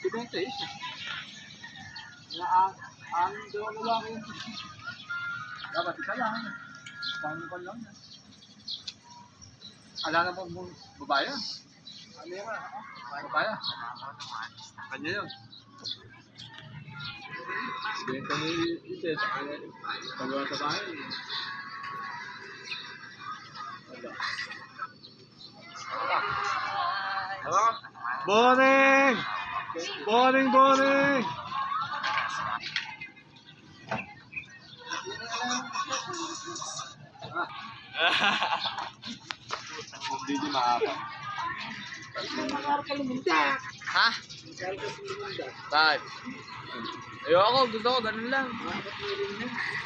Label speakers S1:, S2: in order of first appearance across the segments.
S1: Depende isa. Ang dalawa ko. Dapat isa lang. Pangkon lang. Ala na mo babae. Ano yan? Babae. Kanya yun. Benta mo isa sa kanya. Pagawa sa bahay.
S2: Boning! Boning, boning!
S1: Hindi di makaka.
S3: Ha? Bakit? Ayoko, gusto ko, ganun lang.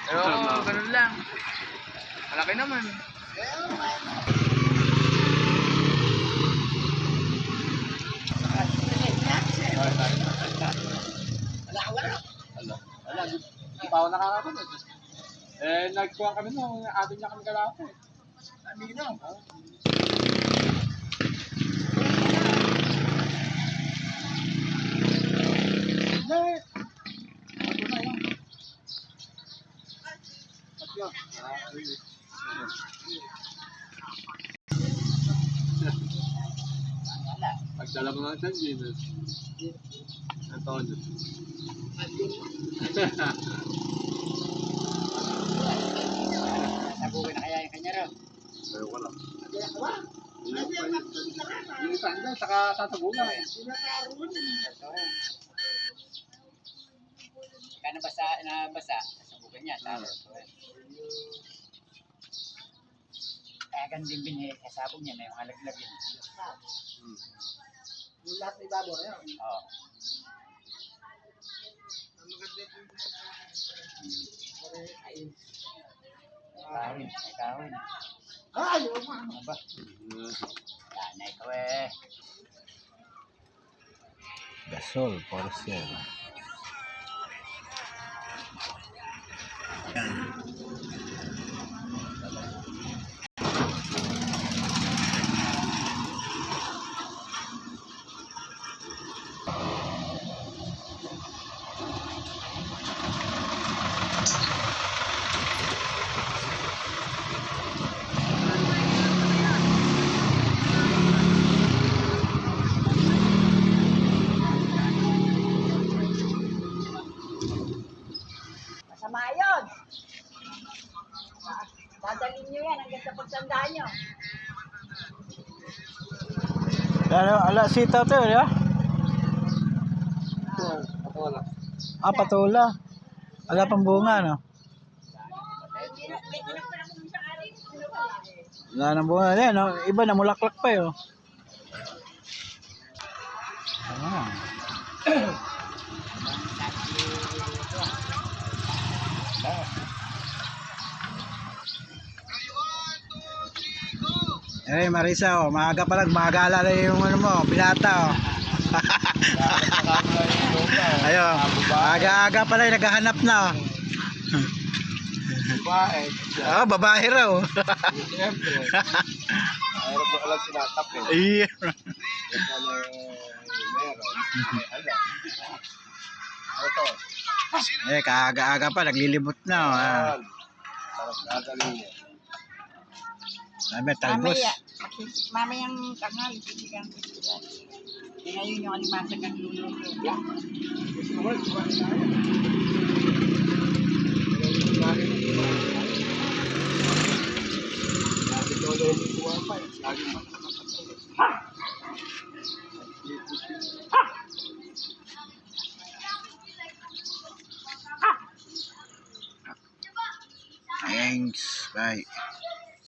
S3: Ayoko, ganun lang. Malaki naman.
S1: Wala, di pa ako nakakapunod. Nagkuha kami nung atin niya kami kalapit. Amino. Pagdala mo ng sandin, Antonio.
S4: Nabuhay na kaya yung kanya raw.
S1: Ayaw ko lang. Yung isa dyan, saka tatabunan.
S4: Kaya nabasa, sabugan niya. Kaya ganun din kasabog niya, may mga laglag yun.
S1: Yung lahat na ibabaw na yun.
S4: Oo. Kawin, may kawin.
S1: Ay, ayaw mo.
S4: Ano ba? Yan na ikaw eh.
S2: Gasol, for sale.
S5: Masama yun. Dadalhin nyo yan hanggang sa pagtandaan nyo.
S2: Ala, sitaw to, ya?
S1: Wala.
S2: Ah, patula. Ala pang bunga, no?
S5: May tinak pa lang kung isang ari.
S2: Wala nang bunga. Yan, no? Iba na mulaklak pa, yun. Ah. Eh, Marisa, oh, maaga pa lang, maagala na yung ano mo, binata, oh. Ayun, aga-aga pa lang, naghahanap na, oh.
S1: Babae.
S2: Oh, babae raw.
S1: Siyempre. Mayroon ko alam sinatap eh.
S2: Iya.
S1: Ito.
S2: Eh, kaaga-aga pa, naglilibot na, oh. Ah.
S1: Sarap dadalhin niya.
S2: Sabi, talbos.
S5: Mamayang tanghal, sinigang sila. Ngayon yung alimasag ang luluto.
S2: Thanks, bye.